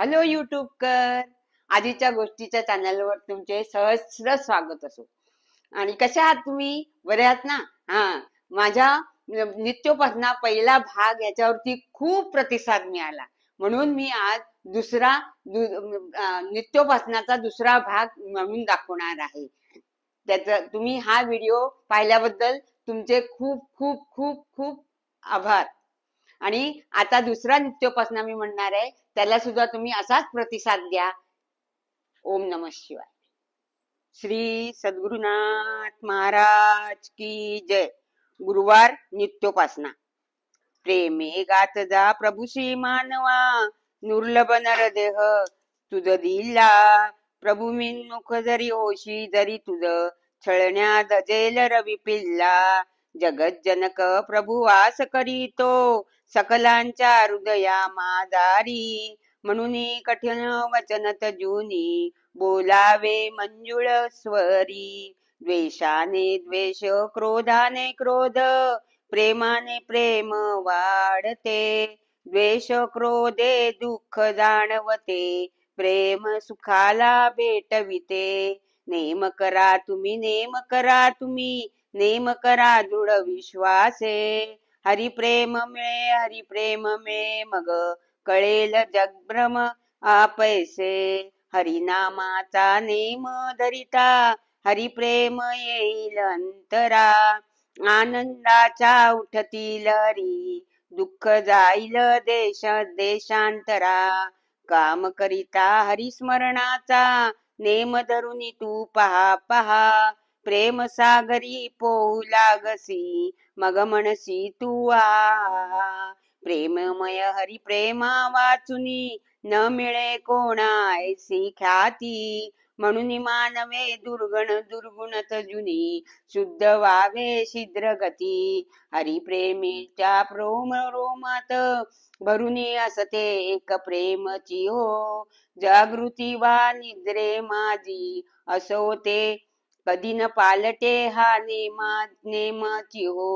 Hello कर आजीच्या गोष्टीच्या चॅनलवर तुमचे सहस्र स्वागत असो. आणि कशा आहात तुम्ही? बरे आहात ना? हा. माझ्या नित्योपासना पहिला भाग याच्यावरती खूप प्रतिसाद मिळाला, म्हणून मी आज नित्योपासनाचा दुसरा भाग म्हणून दाखवणार आहे. त्याचा तुम्ही हा व्हिडिओ पाहिल्याबद्दल तुमचे खूप खूप खूप खूप आभार. आणि आता दुसरा नित्योपासना मी म्हणणार आहे, त्याला सुद्धा तुम्ही असाच प्रतिसाद द्या. ओम नमः शिवाय. श्री सद्गुरुनाथ महाराज की जय. गुरुवार नित्योपासना. प्रेमे गात जा प्रभूशी मानवा, दुर्लभ नरदेह तुझ दिला. प्रभू मुख जरी होशी, जरी तुझ छळण्यात जेल रवी पिल्ला. जगत जनक प्रभू वास करीतो, सकलांच्या हृदया मादारी. म्हणून कठीण वचन तजुनी, बोलावे मंजुळ स्वरी. द्वेषाने द्वेष, क्रोधाने क्रोध, प्रेमाने प्रेम वाढते. द्वेष क्रोधे दुःख जाणवते, प्रेम सुखाला भेटविते. नेम करा तुम्ही, नेम करा तुम्ही, नेम करा दृढ विश्वासे. हरिप्रेम मिळे, हरिप्रेम मिळे, मग कळेल जगभ्रम आपैसे. हरिनामाचा नेम धरिता, हरिप्रेम येईल अंतरा. आनंदाच्या उठतील हरी, दुःख जाईल देशांतरा. काम करिता हरिस्मरणाचा, नेम धरुनी तू पहा पहा. प्रेम सागरी पोहू लागसी, मग म्हणसी तू आ. प्रेममय हरिप्रेमा वाचुनी, न मिळे कोणा ऐसी ख्याती. म्हणून मानवे दुर्गुण तजुनी, शुद्ध व्हावे शीघ्र गती. हरिप्रेमीच्या रोमात, भरुनी असते एक प्रेमची हो. जागृती वा निद्रे माझी, असो ते कधी न पालटे हा नेमाची हो.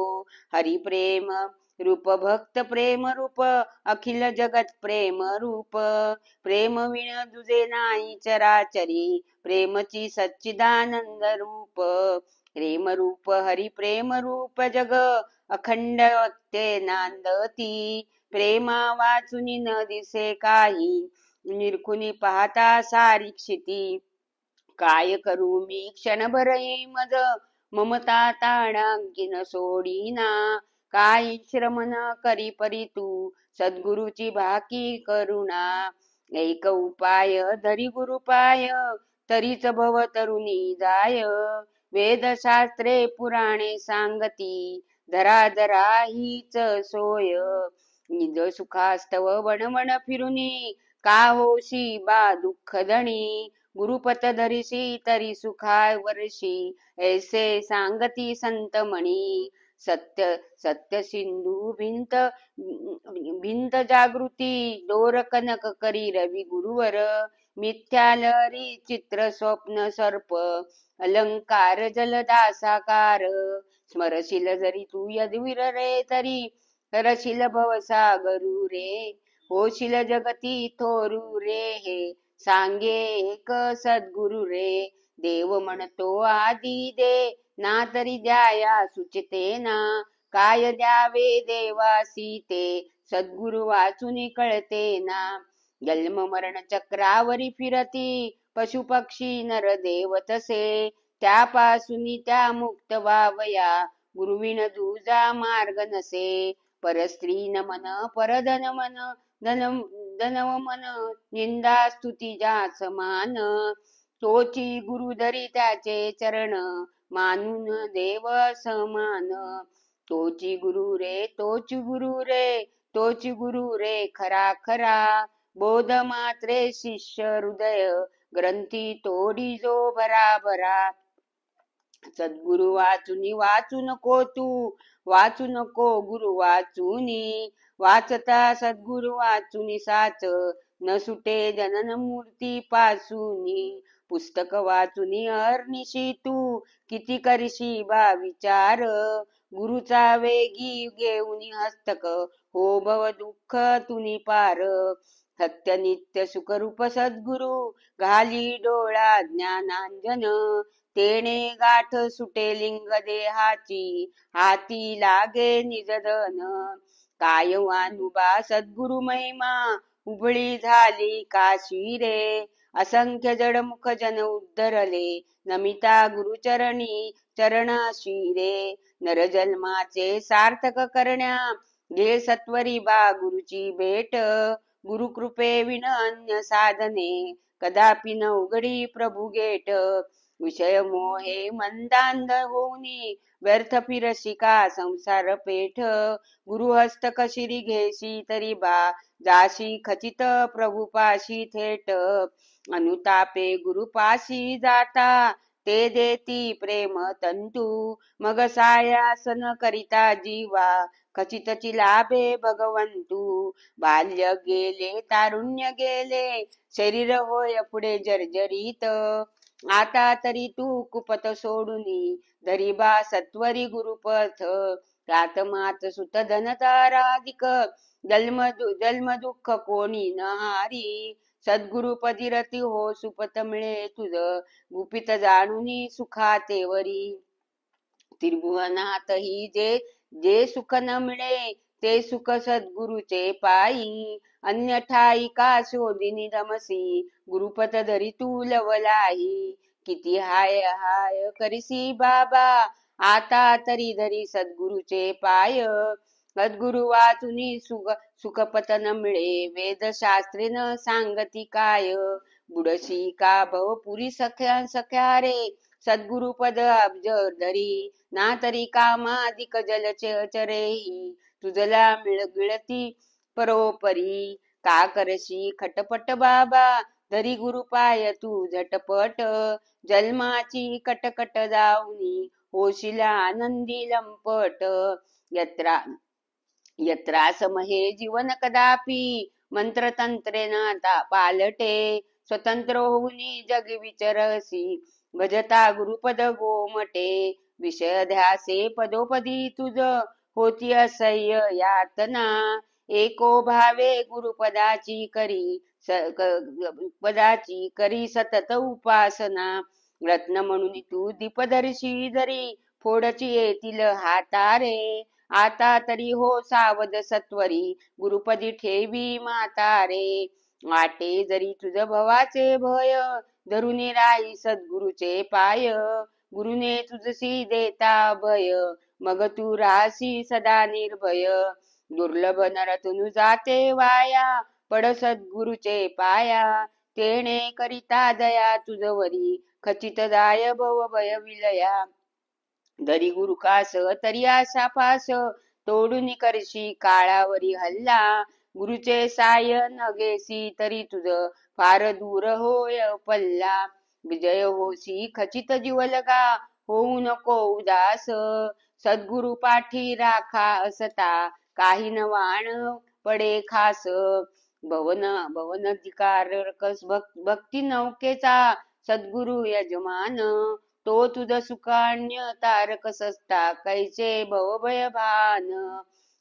हरिप्रेम रूप भक्त प्रेम रूप, अखिल जगत प्रेम रूप. प्रेम विण दुजे नाही चराचरी, प्रेमची सच्चिदानंद रूप. प्रेम रूप हरि प्रेम रूप, जग अखंड वक्ते नांदती. प्रेमा वाचुनी न दिसे काही, निरखुनी पाहता सारी क्षिती. काय करू मी क्षणभर मज, ममता ताडांकिन सोडीना. काय श्रम न करी परी तू, सद्गुरुची भाकी करुणा. एक उपाय धरी गुरुपाय, तरीच भव तरुणी जाय. वेदशास्त्रे पुराणे सांगती, धरा धरा हीच सोय. निज सुखास्तव वणवण फिरुनी, का होशी बा दुःख धणी. गुरुपत धरिसी तरी सुखाय वर्षी, ऐसे सांगती संत म्हणी. सत्य सत्य सिंधू भिंत जागृती, दोर कनक करी रवी गुरुवर. मिथ्या लहरी चित्र स्वप्न सर्प, अलंकार जलदासाकार. स्मरशील जरी तू यदवीर रे, तरी करशील भवसागरू रे. होशील जगती थोरू रे, हे सांगे एक सद्गुरु रे. देव म्हणतो आदी दे, ना तरी द्याया सुचते ना. काय द्यावे देवासी ते, सद्गुरु वाचून कळते ना. जन्म मरण चक्रावरी फिरती, पशु पक्षी नर देव तसे. त्यापासून त्या मुक्त व्हावया, गुरुविन दुजा मार्ग नसे. परस्त्री न मन, परधन मन, धनव मन, निंदा स्तुती जा समान. तोची गुरु धरी त्याचे चरण, मानून देव समान. तोची गुरु रे, तोची गुरु रे, तोची गुरु रे खरा खरा. बोध मात्रे शिष्य हृदय, ग्रंथी तोडी जो भरा भरा. सद्गुरु वाचुनी वाचू नको तू, वाचू नको गुरु वाचुनी. वाचता सद्गुरु वाचुनी साच, न सुटे जनन मूर्ती पासूनी. पुस्तक वाचुनी अहर्निशी तू, किती करशी बा विचार. गुरुचा वेगी घेऊनी हस्तक, हो भव दुःख तुनी पार. सत्य नित्य सुखरूप सद्गुरु घाली डोळा ज्ञानांजन तेणे गाठ सुटे लिंग देहाची हाती लागे निजधन काय वानुबा सद्गुरु महिमा उबळी झाली काशी रे असंख्य जडमुख जन उद्धरले नमिता गुरुचरणी चरणाशी रे नरजन्माचे सार्थक करण्या घे सत्वरी बा गुरुची भेट गुरुकृपे विन अन्य साधने कदापि न उघडी प्रभु गेट विषय मोहे मंदांध होऊनी व्यर्थ फिरशिका संसार पेठ गुरुहस्तक शिरी घेशी तरी बा जाशी खचित प्रभुपाशी थेट अनुतापे गुरुपाशी जाता ते देती प्रेम तंतू मग सायासन करिता जीवा खचितची लाभे भगवंतू बाल्य गेले तारुण्य गेले शरीर होय पुढे जर्जरीत आता तरी तू कुपत सोडूनी दरिबा सत्वरी गुरुपथ त्यात मात सुत धनताराधिक जन्म दुःख कोणी न हारी सद्गुरुपदी रती हो सुपत मिळे तुझ गुपित जाणूनी सुखातेवरी त्रिभुवनातही जे जे सुख न मिळे ते सुख सद्गुरुचे पायी अन्य ठाई का शोधिनी रमसी गुरुपत धरी तू लवलाही किती हाय हाय करिसी बाबा आता तरी धरी सद्गुरुचे पाय सद्गुरु वाचुनी सुखपत न मिळे वेदशास्त्री न सांगती काय बुडशी का भव पुरी सख्या सख्या रे सद्गुरु पद अब्ज धरी ना तरी कामाधिक जलचे चरेही तुझला मिळती परोपरी का करशी खटपट बाबा धरी गुरु पाय तू झटपट जन्माची कटकट जाऊनी होशिला आनंदी लंपट यत्रा यत्रासम हे जीवन कदापि मंत्रतंत्रे नाता पालटे स्वतंत्र होऊनी जग विचरसी भजता गुरुपद गोमटे विषय ध्यासे पदोपदी तुझ होती असह्य यातना एको भावे गुरुपदाची पदाची करी सतत उपासना रत्न म्हणून तू दीपदर्शी जरी फोडची येतील हातारे आता तरी हो सावध सत्वरी गुरुपदी ठेवी मातारे वाटे जरी तुझ भवाचे भय धरुनी राही सद्गुरुचे पाय गुरुने तुझसी देता भय मग तू राहसी सदा निर्भय दुर्लभ नरतनु जाते वाया पड सद्गुरुचे पाया तेणे करिता दया तुझवरी खचित दाय भव भय विलया दरी गुरुकास तरी आशा पास तोडून करशी काळावरी हल्ला गुरुचे साय नगेसी तरी तुझ फार दूर होय पल्ला विजय होशी खचित जीवलगा होऊ नको उदास सद्गुरु पाठी राखा असता काही न वाण पडे खास भवन अधिकार भक्ती नौकेचा सद्गुरु यजमान तो तुझ सुकाण्य तारक सस्ता कैचे भवभय भान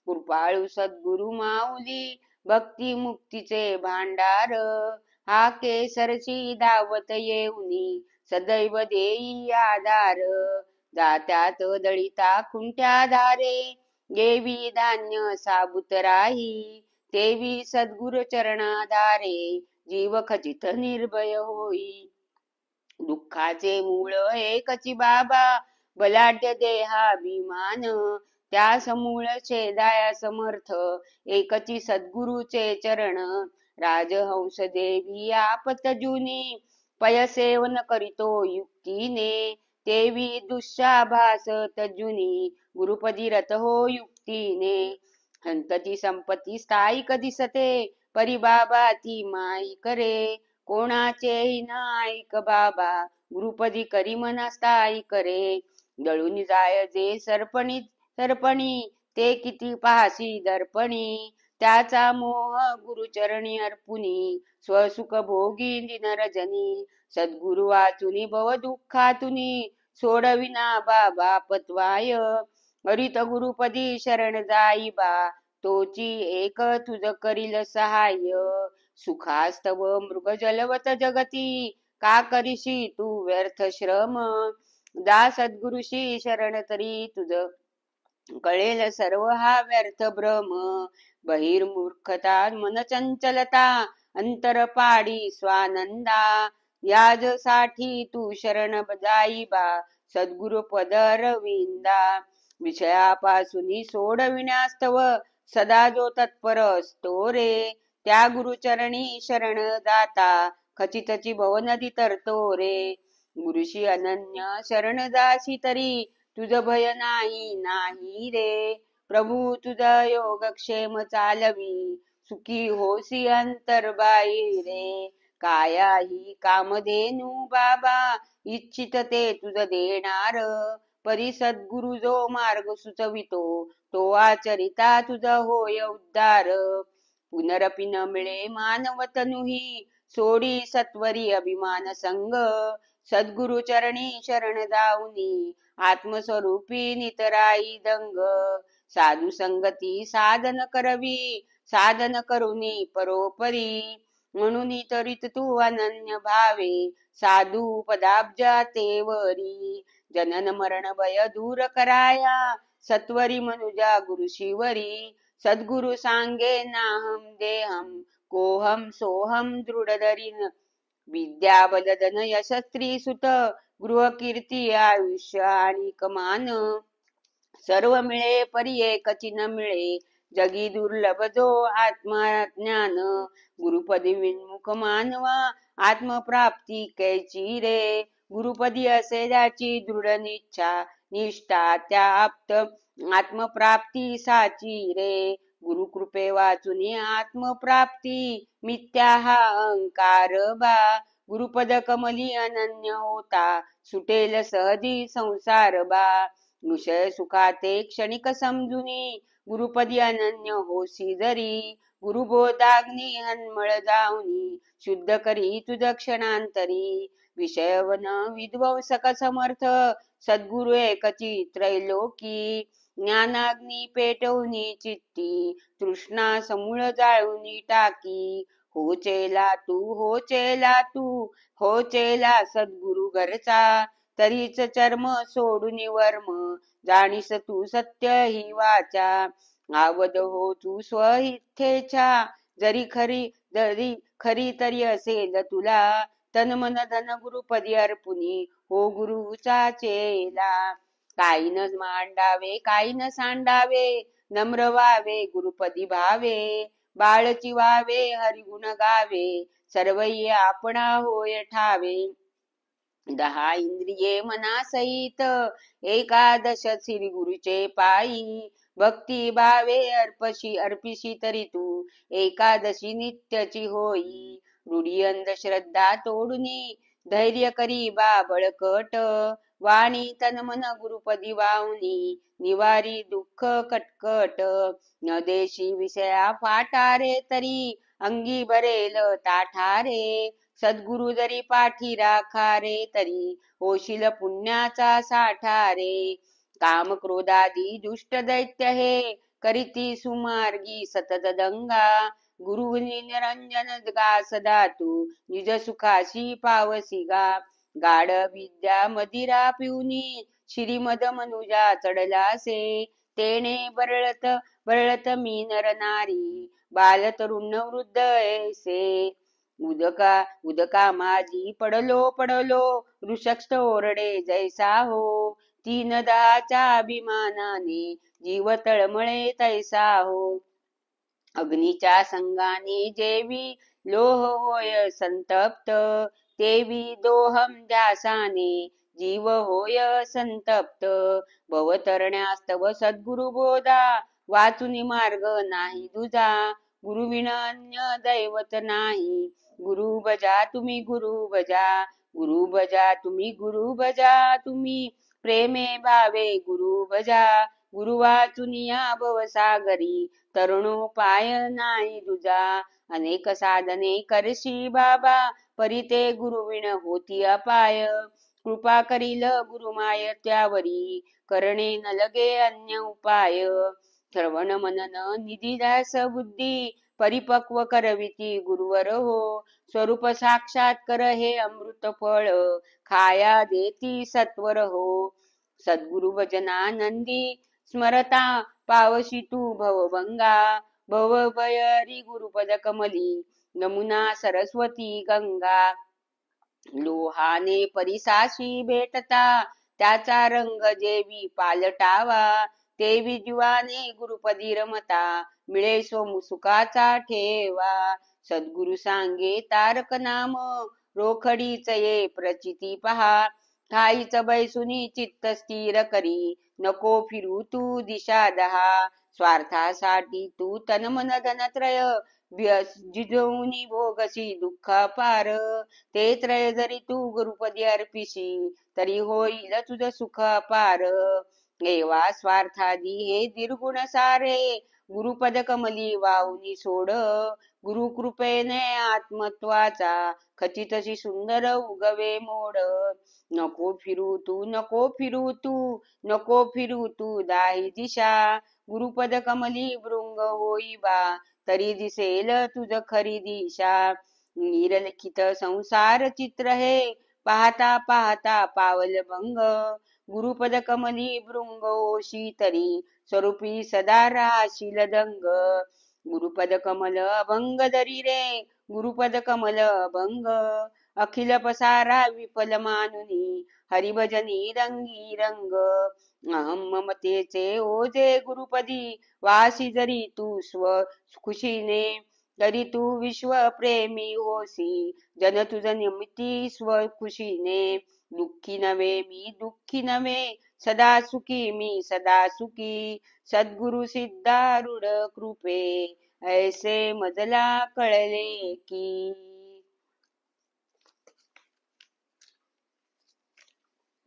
कृपाळू सद्गुरु माऊली भक्ती मुक्तीचे भांडार हा केसरची दावत येऊनी सदैव देई आधार जात्यात दळिता खुंट्या धारे देवी धान्य साबुत राही देवी सद्गुरु चरणाधारे जीव खचित निर्भय होई दुःखाचे मूळ एकची बाबा बलाढ्य देहाभिमान त्या समूळ छेदाया समर्थ एकची सद्गुरुचे चरण राजहंस देवी आपत जुनी पयसेवन करीतो युक्तीने देवी दुःशाभास तजुनी गुरुपदी रथ हो युक्तीने संतती संपत्ती स्थायिक दिसते परिबाबा ती माई करे कोणाचेही नाईक बाबा गुरुपदी करी मना स्थायी करे दळून जाय जे सरपणी ते किती पाहसी दर्पणी त्याचा मोह गुरुचरणी अर्पुनी स्वसुख भोगी दिनरजनी सद्गुरु वाचुनी भव दुःखातुनी सोडविना बाबा पत्वाय हरित गुरुपदी शरण जाई बा तोची एक तुझ करील सहाय्य सुखास्तव मृग जलवत जगती का करीशी तू व्यर्थ श्रम जा सद्गुरुशी शरण तरी तुझ कळेल सर्व हा व्यर्थ भ्रम बहिर्मूर्खता मन चंचलता अंतर पाडी स्वानंदा याज साठी तू शरण जाई बा सद्गुरु पद रविंदा विषयापासून सोडविण्यास्तव सदा जो तत्पर असतो रे त्या गुरुचरणी शरण जाता खचितची भवनदी तरतो रे गुरुशी अनन्य शरण जाशी तरी तुझ भय नाही नाही रे प्रभू तुझा योगक्षेम चालवी सुखी होसी अंतर्बाई रे काया ही कामधेनू बाबा इच्छित ते तुझ देणार परी सद्गुरु जो मार्ग सुचवितो तो आचरिता तुझा होय उद्धार पुनरपि न मिळे मानवतनुही सोडी सत्वरी अभिमान संग सद्गुरु चरणी शरण जाऊनी आत्मस्वरूपी नितराई दंग साधू संगती साधन करवी साधन करुनी परोपरी म्हणून तरीत तू अनन्य भावे साधू पदाब्जा तेवरी जनन मरण भय दूर कराया सत्वरी मनुजा गुरुशिवरी सद्गुरु सांगे नाहम देहम कोहम सोहम दृढधरीन विद्या बलधन यश स्त्री सुत गृह कीर्ती आयुष्य आणि कमान सर्व मिळे परी एकची न मिळे जगी दुर्लभ जो आत्मज्ञान गुरुपदी विन्मुख मानवा आत्मप्राप्ती कैची रे गुरुपदी असे ज्याची दृढ निष्ठा त्या आप्त आत्मप्राप्ती साची रे गुरुकृपे वाचुनी आत्मप्राप्ती मिथ्या हा अहंकार बा गुरुपद कमली अनन्य होता सुटेल सहजी संसार बा विषय सुखाते क्षणिक समजुनी गुरुपदी अनन्य होसी जरी गुरुबोधाग्नी हन्मळ जाऊनी शुद्ध करी तुझ क्षणांतरी विषयवन विध्वंसक समर्थ सद्गुरु एकची त्रैलोकी ज्ञानाग्नी पेटवूनी चित्ती तृष्णा समूळ जाळूनी टाकी होचेला तू होचेला सद्गुरु घरचा तरीच चर्म सोडून वर्म जाणीस तू सत्य ही वाचा आवद हो तू स्वइच्छेच्या जरी खरी तरी असेल तुला तन मन धन गुरुपदी अर्पुनी हो गुरुचा चेला काही न मांडावे काही न सांडावे नम्र व्हावे गुरुपदी भावे बाळची व्हावे हरिगुण गावे सर्वही आपणा होय ठावे 10 इंद्रिये मनासहित एकादश श्री गुरुचे पायी भक्ती भावे अर्पिशी तरी तू एकादशी नित्यची होई रूढी अंधश्रद्धा तोडुनी धैर्य करी बा बळकट वाणी तन मन गुरुपदी वाहुनी निवारी दुःख कटकट न देशी विषया फाटारे तरी अंगी भरेल ताठारे सद्गुरु जरी पाठी राखारे तरी होशील पुण्याचा साठा रे काम क्रोधादी दुष्ट दैत्य हे करीती सुमार्गी सतत दंगा गुरु निरंजन गा सदा तू निज सुखाशी पावसी गा गाढ विद्या मदिरा पिऊनी श्रीमद मनुजा चढलासे तेने बरळत मी नर नारी बाल तरुण वृद्ध ऐसे उदका माझी पडलो वृषक्ष ओरडे जैसा हो 3 अभिमानाने जीव तळमळे तैसा हो अग्नीच्या संगाने जेवी लोह होय संतप्त तेवी दोहम ध्यासाने जीव होय संतप्त भवतरण्यास्तव सद्गुरु बोधा वाचुनी मार्ग नाही तुझा गुरुविण अन्य दैवत नाही गुरु बजा तुम्ही गुरु बजा तुम्ही प्रेमे भावे गुरु बजा गुरु वाचुनिया भवसागरी तरुणोपाय नाही तुझा अनेक साधने करशी बाबा परिते गुरुविण होती अपाय कृपा करील गुरुमाय त्यावरी करणे न लगे अन्य उपाय श्रवण मनन निधी दास बुद्धी परिपक्व करविती गुरुवर हो. स्वरूप साक्षात कर हे अमृत फळ, खाया देती सत्वर हो. सद्गुरु भजनानंदी स्मरता पावशी तू भवभंगा. भवभयरी गुरुपद कमली, नमुना सरस्वती गंगा. लोहाने परिसाशी भेटता, त्याचा रंग जेवी पालटावा. तेवी जीवाने गुरुपदी रमता, मिळे सोमुसुखाचा ठेवा. सद्गुरु सांगे तारक नाम, रोखडीच ये प्रचिती पहा. ठाईच बैसुनी चित्त स्थिर करी, नको फिरू तू दिशा दहा. स्वार्थासाठी तू तन मन धनत्रय, जिजवूनी भोगसी दुःख पार. ते त्रय जरी तू गुरुपदी अर्पिशी, तरी होईल तुझ सुख पार. एवा स्वार्थादी हे निर्गुण सारे, गुरुपद कमली वाहुनी सोड. गुरु कृपेने आत्मत्वाचा, खचितशी सुंदर उगवे मोड. नको फिरू तू, नको फिरू तू, नको फिरू तू दाही दिशा. गुरुपद कमली भृंग होई बा, तरी दिसेल तुझ खरी दिशा. निरलिखित संसार चित्र हे, पाहता पाहता पावल भंग. गुरुपद कमली भृंग होशी तरी, स्वरूपी सदा राशील दंग. गुरुपद कमल अभंग दरी रे, गुरुपद कमल अभंग. अखिल पसारा विफल मानुनी, हरिभजनी रंगी रंग. अहम ममतेचे ओझे गुरुपदी, वासी जरी तू स्व खुशीने. तरी तू विश्व प्रेमी होसी, जन तुझ निमित्ती स्वखुशीने. दुःखी नव्हे मी दुःखी नव्हे, सदा सुखी मी सदा सुखी. सद्गुरु सिद्धारूढ कृपे, ऐसे मजला कळले की.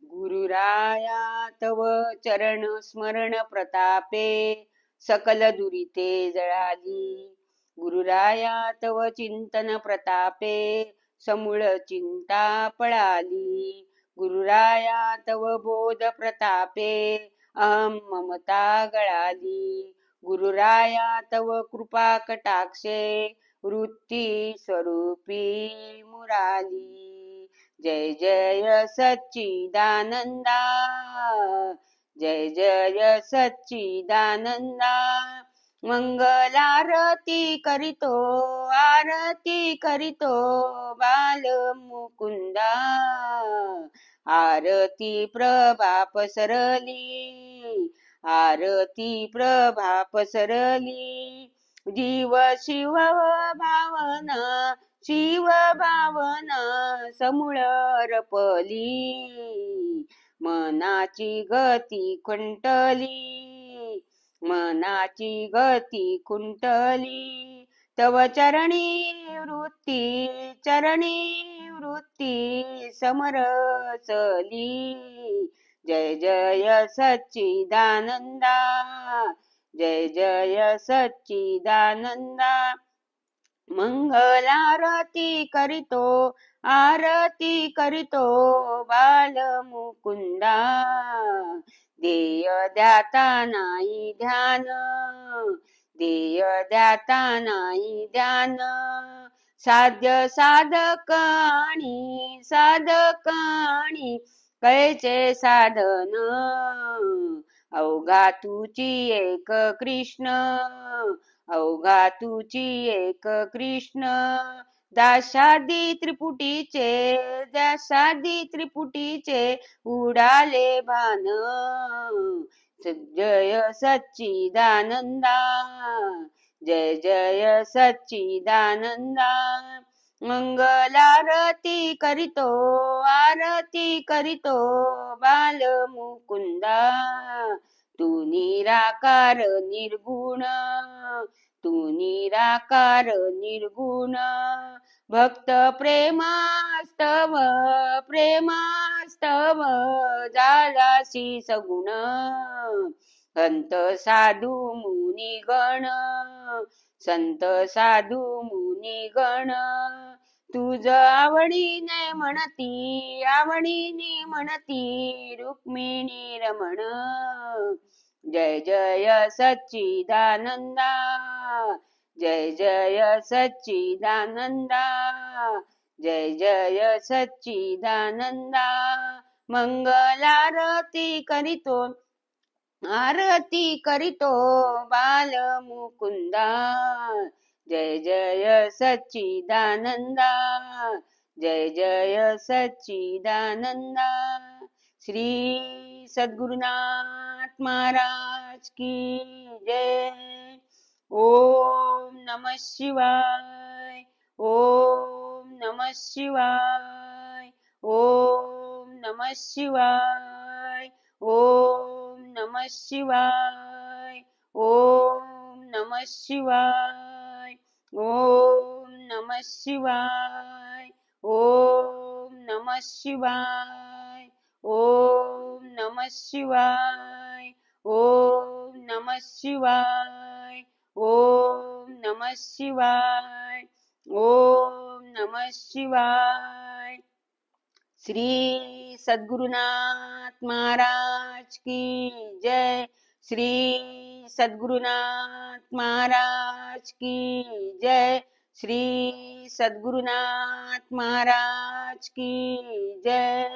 गुरुराया तव चरण स्मरण प्रतापे, सकल दुरिते जळाली. गुरुराया तव चिंतन प्रतापे, समूळ चिंता पळाली. गुरुराया तव बोध प्रतापे, अहम ममता गळाली. गुरुराया तव कृपा कटाक्षे, वृत्ती स्वरूपी मुराली. जय जय सच्चिदानंदा, जय जय सच्चिदानंदा. मंगलारती करीतो, आरती करीतो बाल मुकुंदा. आरती प्रभा पसरली, आरती प्रभा पसरली. जीव शिव भावना, शिव भावना समूळ रपली. मनाची गती खुंटली, मनाची गती खुंटली. तव चरणी वृत्ती, चरणी वृत्ती समरसली. जय जय सच्चिदानंदा, जय जय सच्चिदानंदा. मंगलारती करीतो, आरती करीतो बाल मुकुंदा. देय द्याता नाही ध्यान, देय द्याता नाही ध्यान. साध्य साधक आणि साधक आणि, कैचे साधन. अवघा तुची एक कृष्ण, अवघा तुची एक कृष्ण. दासादी त्रिपुटीचे, दासादी त्रिपुटीचे उडाले भान. जय सच्चिदानंदा, जय जय सच्चिदानंदा. मंगलारती करीतो, आरती करीतो बाल मुकुंदा. तू निराकार निर्गुण, तू निराकार निर्गुण. भक्त प्रेमास्तव, प्रेमास्तव झालासी सगुण. संत साधू मुनी गण, संत साधू मुनी गण. तुझ आवडीने म्हणती, आवडीने म्हणती रुक्मिणी रमण. जय जय सच्चिदानंदा, जय जय सच्चिदानंदा, जय जय सच्चिदानंदा. मंगलारती करीतो, आरती करीतो बाल मुकुंदा. जय जय सच्चिदानंदा, जय जय सच्चिदानंदा. श्री सद्गुरुनाथ महाराज की जय. ओम नमः शिवाय, ओम नमः शिवाय, ओम नमः शिवाय, ओम नमः शिवाय, ओम नमः शिवाय, ओम नमः शिवाय, ओम नमः शिवाय, ओम नमः शिवाय, ओम नमः शिवाय, ओम नमः शिवाय, ओम नमः शिवाय. श्री सद्गुरुनाथ महाराज की जय. श्री सद्गुरुनाथ महाराज की जय. श्री सद्गुरुनाथ महाराज की जय.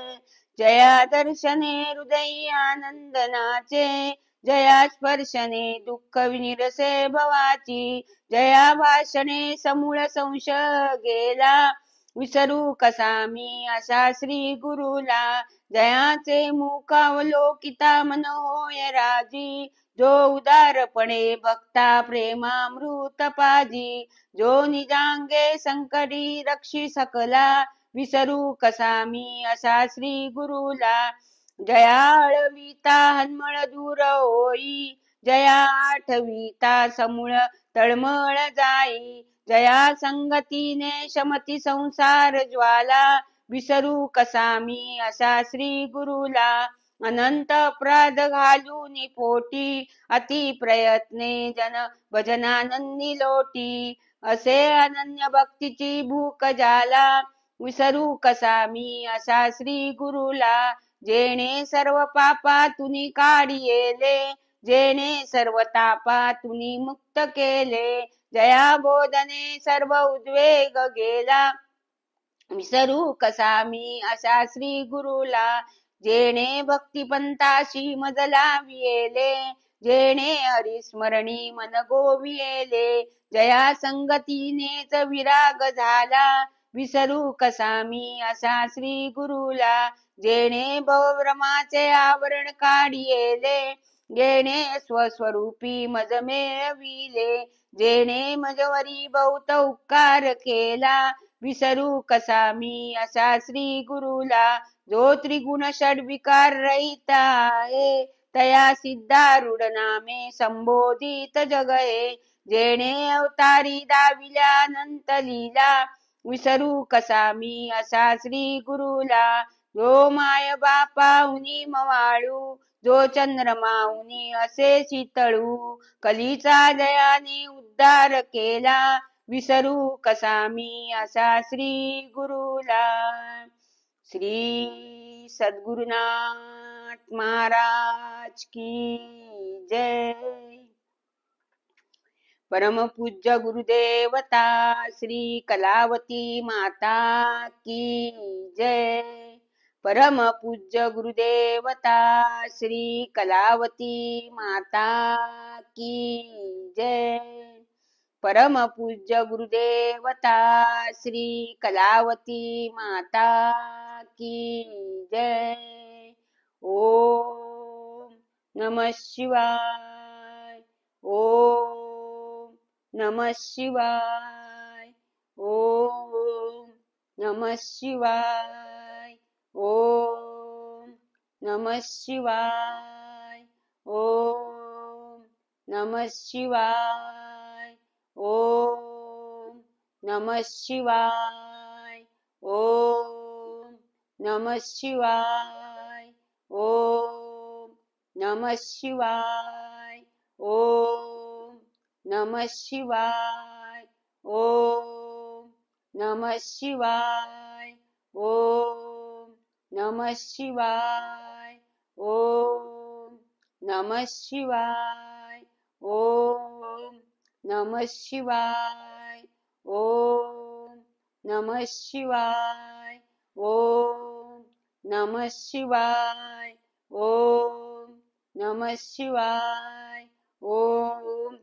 जया दर्शने हृदय आनंदनाचे, जया स्पर्शने दुःख विनिरसे भवाची, जया भाषणे समूळ संशय गेला, विसरू कसा मी अशा श्री गुरुला. जयाचे मुखावलोकिता मन होय राजी, जो उदारपणे भक्ता प्रेमामृत पाजी, जो निजांगे संकटी रक्षी सकला, विसरू कसा मी अशा श्री गुरुला. जया आळविता हन्मळ दूर होई, जया आठविता समूळ तळमळ जाई, जया संगतीने शमती संसार ज्वाला, विसरू कसा मी अशा श्री गुरुला. अनंत अपराध घालून पोटी, अति प्रयत्ने जन भजनानंदी लोटी, असे अनन्य भक्तीची भूक जाला, विसरू कसा मी अशा श्री गुरुला. जेणे सर्व पापातून काढिले, जेणे सर्व तापातून मुक्त केले, जया बोधने सर्व उद्वेग गेला, विसरू कसा मी अशा श्री गुरुला. जेणे भक्तिपंथाशी मज लाविले, जेणे हरिस्मरणी मन गोविले, जया संगतीनेच विराग झाला, विसरू कसा मी अशा श्री गुरुला. जेणे भवभ्रमाचे आवरण काढिले, जेणे स्वस्वरूपी मज मिळविले, जेणे मजवरी बहुत उपकार केला, विसरू कसा मी अशा श्री गुरुला. जो त्रिगुण षड्विकार रहित आहे, तया सिद्धारूढ नामे संबोधित जगये, जेणे अवतारी दाविल्या अनंत लीला, विसरू कसा मी अशा श्री गुरुला. जो माय बापाहुनी मवाळू, जो चंद्रमाहुनी असे शीतळू, कलीचा जयाने उद्धार केला, विसरू कसा मी असा श्री गुरुला. श्री सद्गुरुनाथ महाराज की जय. परम पूज्य गुरुदेवता श्री कलावती माता की जय. परम पूज्य गुरुदेवता श्री कलावती माता की जय. परम पूज्य गुरुदेवता श्री कलावती माता की जय. ओम नमः शिवाय, ओम नमः शिवाय, ओम नमः शिवाय, ओम नमः शिवाय, ओम नमः शिवाय, ओम नमः शिवाय, ओम नमः शिवाय, ओम नमः शिवाय, ओम नमः शिवाय, ओम नमः शिवाय, ओम नमः शिवाय, ओम नमः शिवाय, ओम नमः शिवाय. ओम नमः शिवाय. ओम नमः शिवाय. ओम नमः शिवाय. ओम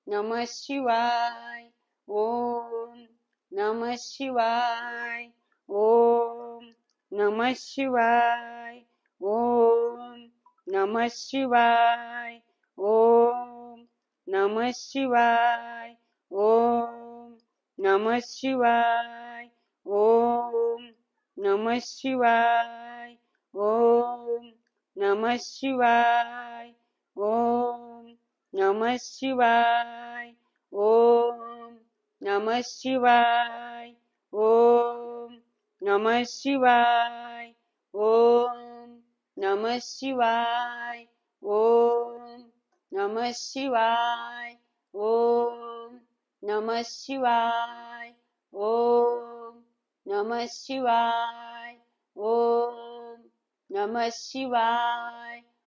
नमः शिवाय. ओम नमः शिवाय. ओम नमः शिवाय. ओम नमः शिवाय. ओम नमः शिवाय. ओम नमः शिवाय. ओम नमः शिवाय. ओम नमः शिवाय. ओम नमः शिवाय. ओम नमः शिवाय. ओम नमः शिवाय. ओम नमः शिवाय. ओम नमः शिवाय. ओम नमः शिवाय. ओम नमः शिवाय. ओम नमः शिवाय.